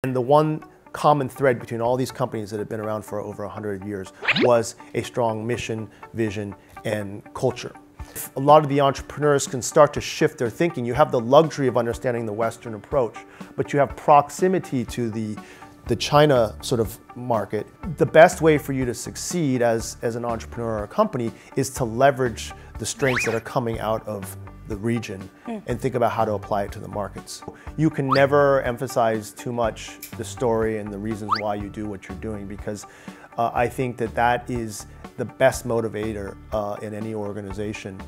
And the one common thread between all these companies that have been around for over 100 years was a strong mission, vision, and culture. If a lot of the entrepreneurs can start to shift their thinking, you have the luxury of understanding the Western approach, but you have proximity to the China sort of market. The best way for you to succeed as an entrepreneur or a company is to leverage the strengths that are coming out of the region and think about how to apply it to the markets. You can never emphasize too much the story and the reasons why you do what you're doing, because I think that that is the best motivator in any organization.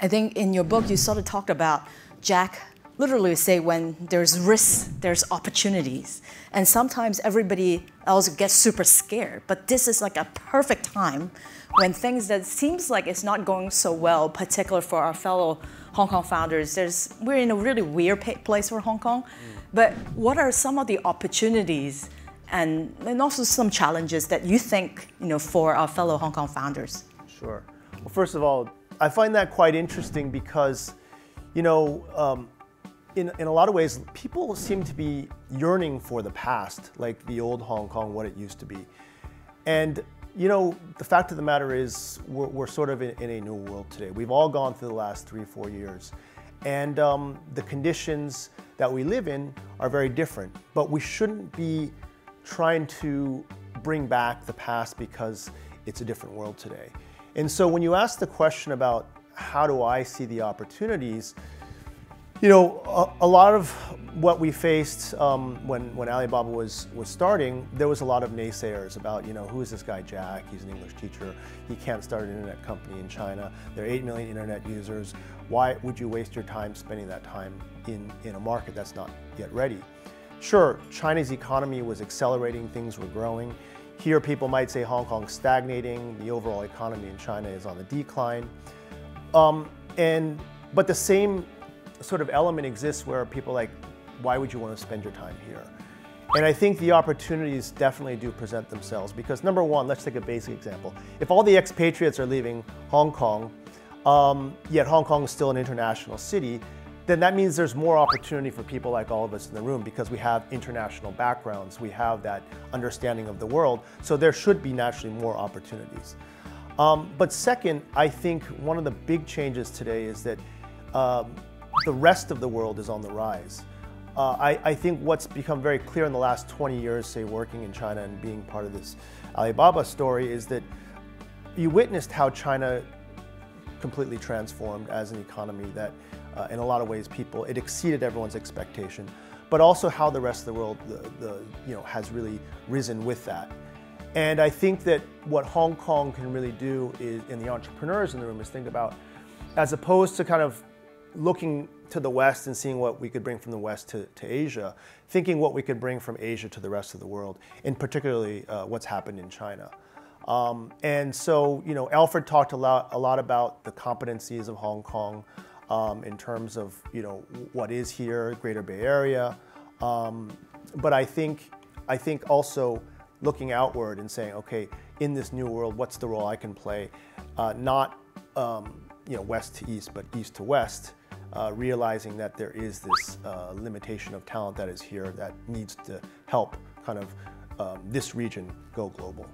I think in your book you sort of talked about Jack literally say when there's risks, there's opportunities. And sometimes everybody else gets super scared. But this is like a perfect time when things that seems like it's not going so well, particularly for our fellow Hong Kong founders. We're in a really weird place for Hong Kong. But what are some of the opportunities and also some challenges that you think, for our fellow Hong Kong founders? Sure. Well, first of all, I find that quite interesting because, in a lot of ways, people seem to be yearning for the past, like the old Hong Kong, what it used to be. And, the fact of the matter is we're sort of in a new world today. We've all gone through the last 3-4 years. And the conditions that we live in are very different. But we shouldn't be trying to bring back the past because it's a different world today. And so when you ask the question about how do I see the opportunities, a lot of what we faced when Alibaba was starting, there was a lot of naysayers about, who is this guy Jack? He's an English teacher. He can't start an internet company in China. There are 8 million internet users. Why would you waste your time spending that time in a market that's not yet ready? Sure, China's economy was accelerating, things were growing. Here people might say Hong Kong's stagnating, the overall economy in China is on the decline. But the same sort of element exists where people are like, why would you want to spend your time here? And I think the opportunities definitely do present themselves because number one, let's take a basic example. If all the expatriates are leaving Hong Kong, yet Hong Kong is still an international city, then that means there's more opportunity for people like all of us in the room because we have international backgrounds, we have that understanding of the world, so there should be naturally more opportunities. But second, I think one of the big changes today is that the rest of the world is on the rise. I think what's become very clear in the last 20 years, say working in China and being part of this Alibaba story, is that you witnessed how China completely transformed as an economy that in a lot of ways it exceeded everyone's expectation, but also how the rest of the world has really risen with that. And I think that what Hong Kong can really do is, and the entrepreneurs in the room, is think about, as opposed to kind of looking to the West and seeing what we could bring from the West to Asia, thinking what we could bring from Asia to the rest of the world, and particularly what's happened in China. And so, Alfred talked a lot about the competencies of Hong Kong in terms of, what is here, Greater Bay Area. But I think also looking outward and saying, okay, in this new world, what's the role I can play? Not, West to East, but East to West. Realizing that there is this limitation of talent that is here that needs to help kind of this region go global.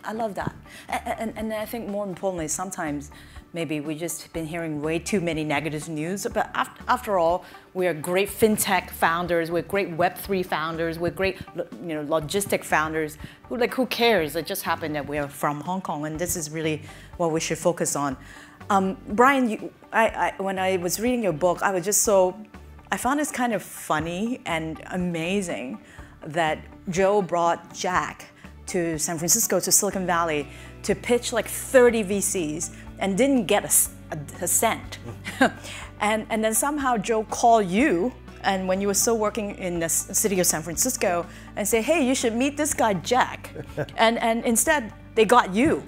I love that. And I think more importantly, sometimes maybe we've just been hearing way too many negative news, but after all, we're great fintech founders, we're great Web3 founders, we're great logistic founders. Who cares? It just happened that we're from Hong Kong, and this is really what we should focus on. Brian, when I was reading your book, I found it kind of funny and amazing that Joe brought Jack to San Francisco, to Silicon Valley, to pitch like 30 VCs and didn't get a cent. and then somehow Joe called you, and when you were still working in the city of San Francisco, and say, hey, you should meet this guy, Jack. and instead, they got you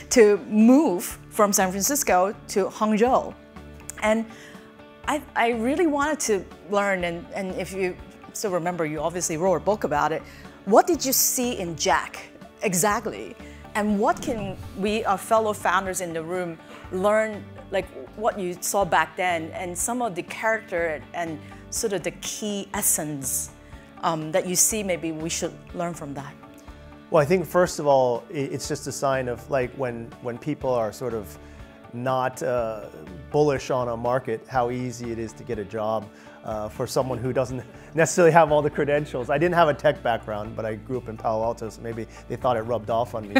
to move from San Francisco to Hangzhou. And I really wanted to learn, and if you still remember, you obviously wrote a book about it. What did you see in Jack exactly And what can we, our fellow founders in the room, learn, like what you saw back then, and some of the character and sort of the key essence that you see maybe we should learn from that? Well, I think first of all, it's just a sign of like when people are sort of not bullish on a market, how easy it is to get a job for someone who doesn't necessarily have all the credentials. I didn't have a tech background, but I grew up in Palo Alto, so maybe they thought it rubbed off on me.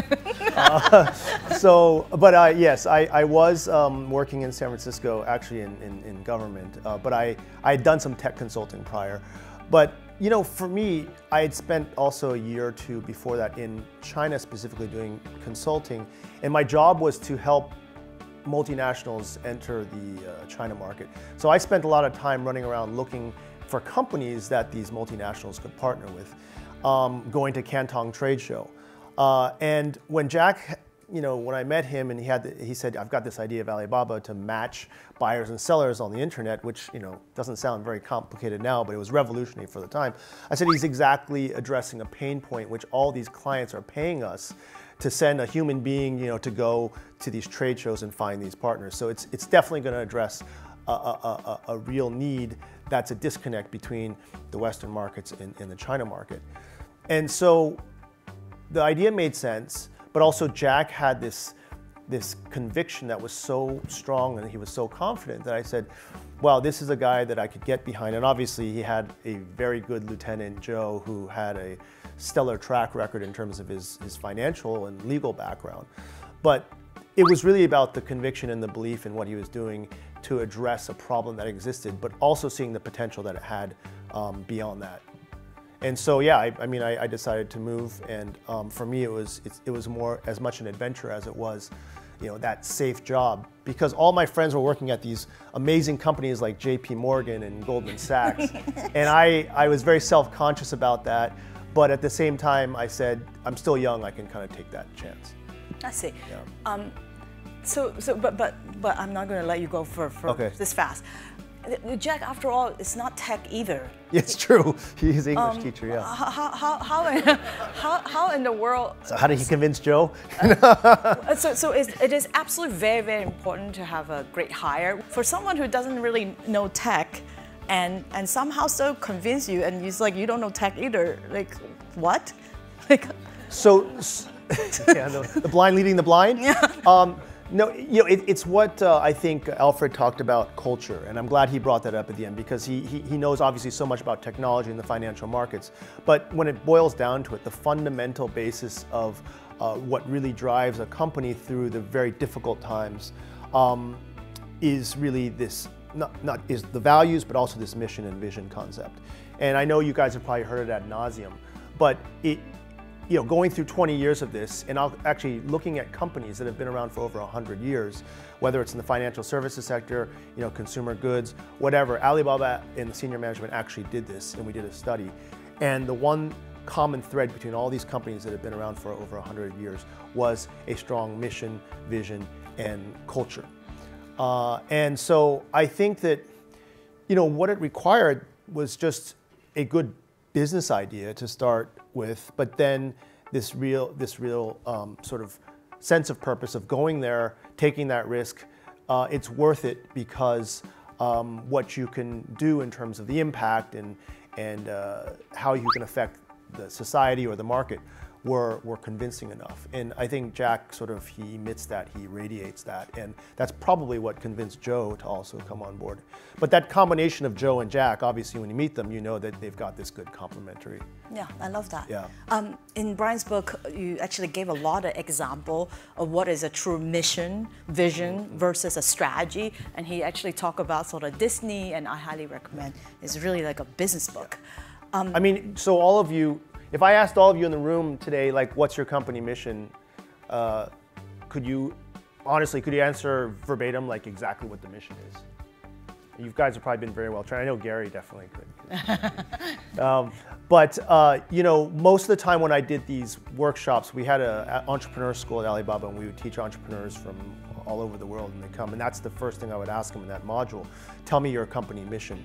Yes, I was working in San Francisco, actually in government, but I had done some tech consulting prior. But you know, for me, I had spent also a year or two before that in China specifically doing consulting, and my job was to help multinationals enter the China market. So I spent a lot of time running around looking for companies that these multinationals could partner with, going to Canton trade show. And when Jack, you know, when I met him and he said, I've got this idea of Alibaba to match buyers and sellers on the internet, which, you know, doesn't sound very complicated now, but it was revolutionary for the time. I said, he's exactly addressing a pain point which all these clients are paying us to send a human being, you know, to go to these trade shows and find these partners. So it's definitely going to address a real need that's a disconnect between the Western markets and the China market. And so the idea made sense, but also Jack had this conviction that was so strong and he was so confident that I said, well, this is a guy that I could get behind. And obviously he had a very good Lieutenant Joe who had a stellar track record in terms of his financial and legal background. But it was really about the conviction and the belief in what he was doing to address a problem that existed, but also seeing the potential that it had beyond that. And so, yeah, I decided to move, and for me, it was more as much an adventure as it was, you know, that safe job, because all my friends were working at these amazing companies like JP Morgan and Goldman Sachs, and I was very self-conscious about that. But at the same time, I said, I'm still young, I can kind of take that chance. I see. Yeah. But I'm not going to let you go for okay. this fast. Jack, after all, is not tech either. It's true. He's an English teacher, yeah. How in the world? So how did he convince Joe? So it is absolutely very, very important to have a great hire. For someone who doesn't really know tech and somehow so convince you, and he's like, you don't know tech either. Like, what? Like, so yeah, the blind leading the blind? Yeah. No, you know, it's what I think Alfred talked about culture, and I'm glad he brought that up at the end, because he knows obviously so much about technology and the financial markets. But when it boils down to it, the fundamental basis of what really drives a company through the very difficult times is really this, not is the values, but also this mission and vision concept. And I know you guys have probably heard it ad nauseum, but you know, going through 20 years of this, and actually looking at companies that have been around for over 100 years, whether it's in the financial services sector, you know, consumer goods, whatever, Alibaba and the senior management actually did this, and we did a study. And the one common thread between all these companies that have been around for over 100 years was a strong mission, vision, and culture. And so I think that, you know, what it required was just a good business idea to start with, but then this real sort of sense of purpose of going there, taking that risk. It's worth it because what you can do in terms of the impact and how you can affect the society or the market were convincing enough. And I think Jack he emits that, he radiates that, and that's probably what convinced Joe to also come on board. But that combination of Joe and Jack, obviously when you meet them, you know that they've got this good complementary. Yeah, I love that. Yeah. In Brian's book, you actually gave a lot of example of what is a true mission, vision versus a strategy, and he actually talked about Disney, and I highly recommend. It's really like a business book. I mean, so all of you, if I asked all of you in the room today, like, what's your company mission? Could you answer verbatim, like, exactly what the mission is? You guys have probably been very well trained. I know Gary definitely could. You know, most of the time when I did these workshops, we had an entrepreneur school at Alibaba, and we would teach entrepreneurs from all over the world, and they come, and that's the first thing I would ask them in that module. Tell me your company mission.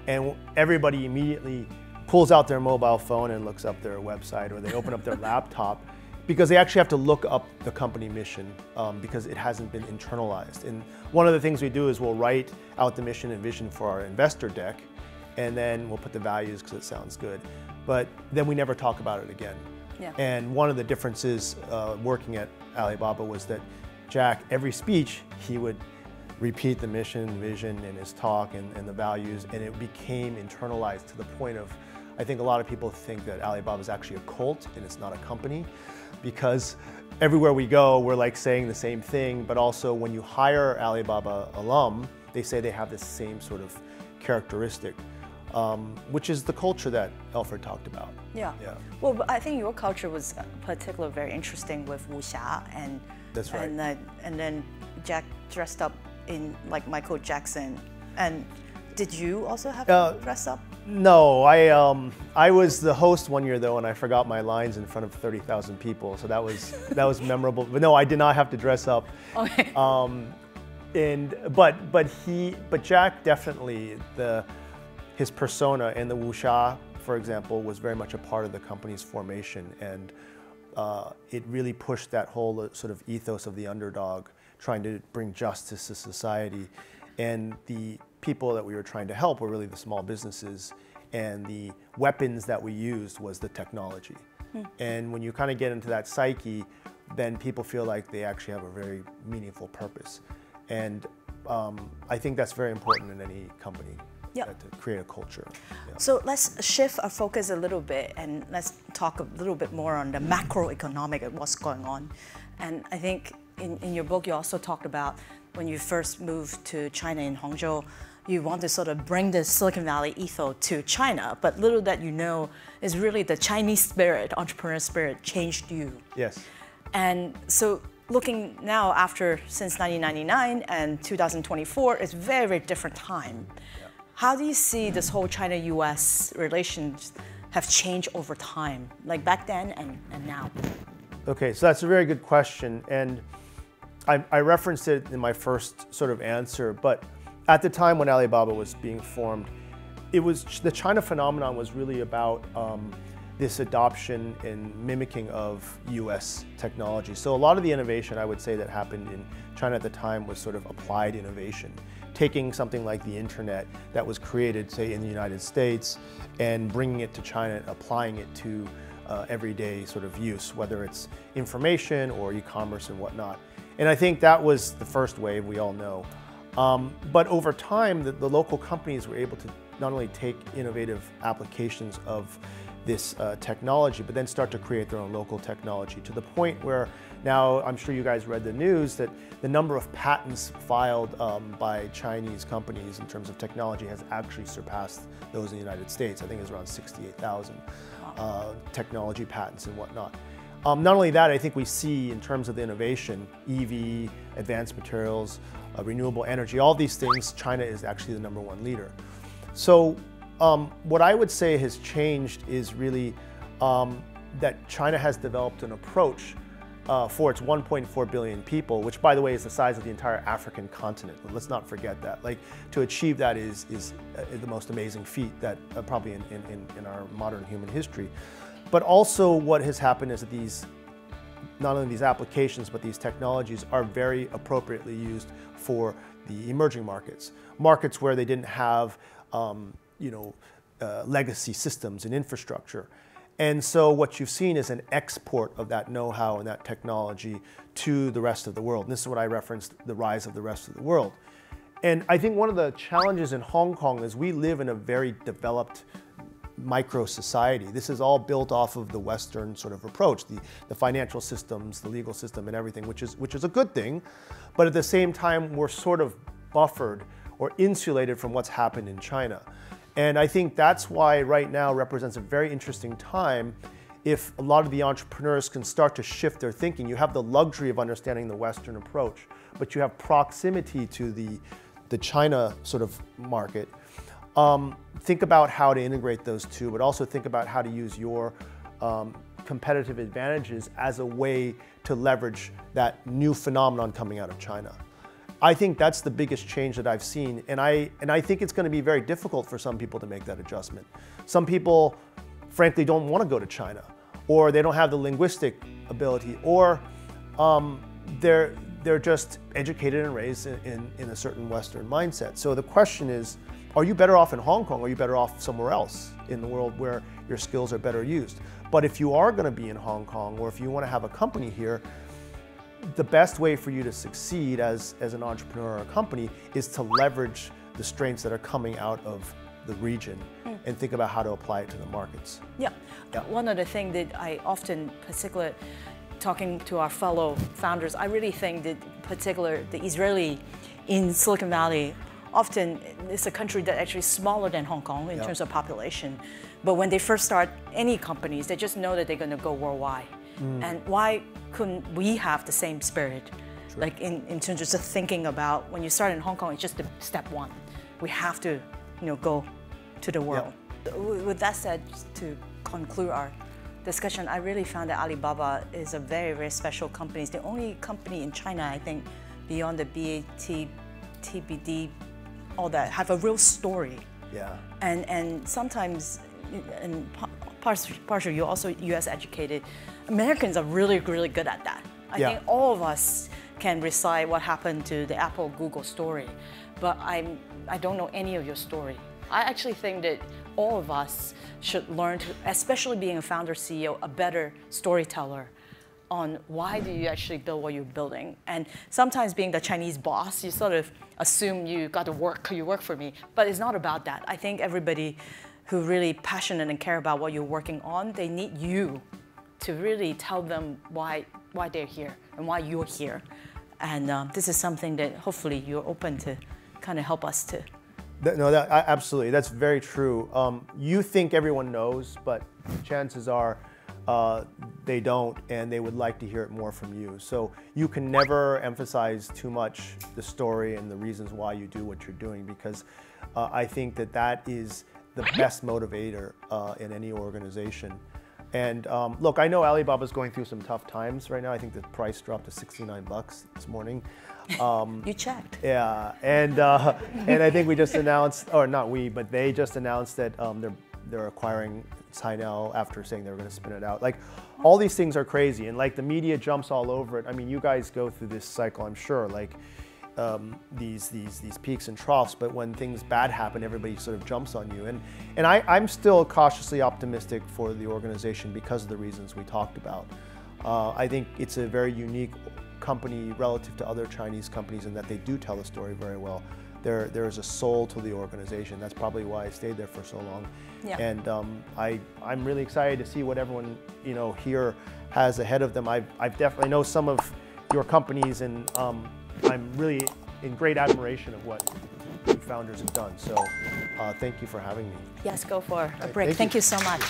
And everybody immediately pulls out their mobile phone and looks up their website, or they open up their laptop, because they actually have to look up the company mission because it hasn't been internalized. And one of the things we do is we'll write out the mission and vision for our investor deck, and then we'll put the values because it sounds good. But then we never talk about it again. Yeah. And one of the differences working at Alibaba was that Jack, every speech, he would repeat the mission, vision in his talk and the values, and it became internalized to the point of, I think a lot of people think that Alibaba is actually a cult and it's not a company, because everywhere we go, we're like saying the same thing, but also when you hire Alibaba alum, they say they have this same sort of characteristic, which is the culture that Alfred talked about. Yeah. Well, but I think your culture was particularly very interesting with wuxia and that's right. And then Jack dressed up in like Michael Jackson. And did you also have to dress up? No, I was the host one year though, and I forgot my lines in front of 30,000 people, so that was memorable. But no, I did not have to dress up. Okay. But Jack definitely his persona and the wuxia, for example, was very much a part of the company's formation, and it really pushed that whole sort of ethos of the underdog, trying to bring justice to society, and the people that we were trying to help were really the small businesses, and the weapons that we used was the technology. And when you kind of get into that psyche, then people feel like they actually have a very meaningful purpose. And I think that's very important in any company, to create a culture. Yeah. So let's shift our focus a little bit and let's talk a little bit more on the macroeconomic and what's going on. And I think in your book, you also talked about when you first moved to China in Hangzhou, you want to sort of bring the Silicon Valley ethos to China, but little that you know is really the Chinese spirit, entrepreneurial spirit changed you. Yes. And so looking now since 1999 and 2024, it's very, very different time. Yeah. How do you see this whole China-US relations have changed over time, like back then and now? Okay, so that's a very good question. And I referenced it in my first sort of answer, but at the time when Alibaba was being formed, the China phenomenon was really about this adoption and mimicking of US technology. So a lot of the innovation, I would say, that happened in China at the time was sort of applied innovation, taking something like the internet that was created, say, in the United States, and bringing it to China and applying it to everyday sort of use, whether it's information or e-commerce and whatnot. And I think that was the first wave, we all know. But over time, the local companies were able to not only take innovative applications of this technology, but then start to create their own local technology, to the point where now, I'm sure you guys read the news, that the number of patents filed by Chinese companies in terms of technology has actually surpassed those in the United States. I think it's around 68,000 technology patents and whatnot. Not only that, I think we see in terms of the innovation, EV, advanced materials, renewable energy, all these things, China is actually the #1 leader. So what I would say has changed is really that China has developed an approach for its 1.4 billion people, which, by the way, is the size of the entire African continent. Let's not forget that. Like, to achieve that is the most amazing feat that probably in our modern human history. But also what has happened is that not only these applications, but these technologies are very appropriately used for the emerging markets. Markets where they didn't have legacy systems and infrastructure. And so what you've seen is an export of that know-how and that technology to the rest of the world. And this is what I referenced, the rise of the rest of the world. And I think one of the challenges in Hong Kong is we live in a very developed micro society. This is all built off of the Western sort of approach, the financial systems, the legal system and everything, which is a good thing. But at the same time, we're sort of buffered or insulated from what's happened in China. And I think that's why right now represents a very interesting time if a lot of the entrepreneurs can start to shift their thinking. You have the luxury of understanding the Western approach, but you have proximity to the China sort of market. Think about how to integrate those two, but also think about how to use your competitive advantages as a way to leverage that new phenomenon coming out of China. I think that's the biggest change that I've seen, and I think it's going to be very difficult for some people to make that adjustment. Some people, frankly, don't want to go to China. or they don't have the linguistic ability, or they're just educated and raised in a certain Western mindset. So the question is, are you better off in Hong Kong, or are you better off somewhere else in the world where your skills are better used? But if you are going to be in Hong Kong, or if you want to have a company here, the best way for you to succeed as an entrepreneur or a company is to leverage the strengths that are coming out of the region and think about how to apply it to the markets. Yeah. One of the things that I often, particularly talking to our fellow founders, I really think that particular the Israeli in Silicon Valley, often it's a country that actually is smaller than Hong Kong in terms of population. But when they first start any companies, they just know that they're going to go worldwide. And why couldn't we have the same spirit? True. Like in terms of thinking about when you start in Hong Kong, it's just the step one. We have to, go to the world. With that said, to conclude our discussion, I really found that Alibaba is a very, very special company. It's the only company in China, I think, beyond the BAT, TBD, all that, have a real story. Yeah. And sometimes, and partially you're also US educated, Americans are really, really good at that. I think all of us can recite what happened to the Apple Google story, but I don't know any of your story. I actually think that all of us should learn to, especially being a founder CEO, a better storyteller on why do you actually build what you're building. And sometimes being the Chinese boss, you sort of assume you got to work, you work for me, but it's not about that. I think everybody who really passionate and care about what you're working on, they need you to really tell them why they're here and why you're here. And this is something that hopefully you're open to kind of help us to. Absolutely, that's very true. You think everyone knows, but chances are they don't, and they would like to hear it more from you. So you can never emphasize too much the story and the reasons why you do what you're doing, because I think that is the best motivator in any organization. And look, I know Alibaba's going through some tough times right now. I think the price dropped to 69 bucks this morning. You checked. Yeah, and I think we just announced, or not we, but they just announced that they're acquiring Cainiao after saying they were going to spin it out. Like, all these things are crazy, and like the media jumps all over it. I mean, you guys go through this cycle, I'm sure, like these peaks and troughs. But when things bad happen, everybody sort of jumps on you. And I'm still cautiously optimistic for the organization because of the reasons we talked about. I think it's a very unique company relative to other Chinese companies in that they do tell the story very well. There is a soul to the organization. That's probably why I stayed there for so long. Yeah. And I'm really excited to see what everyone here has ahead of them. I definitely know some of your companies, and I'm really in great admiration of what you founders have done. So thank you for having me. Yes, go for a break. Thank you so much.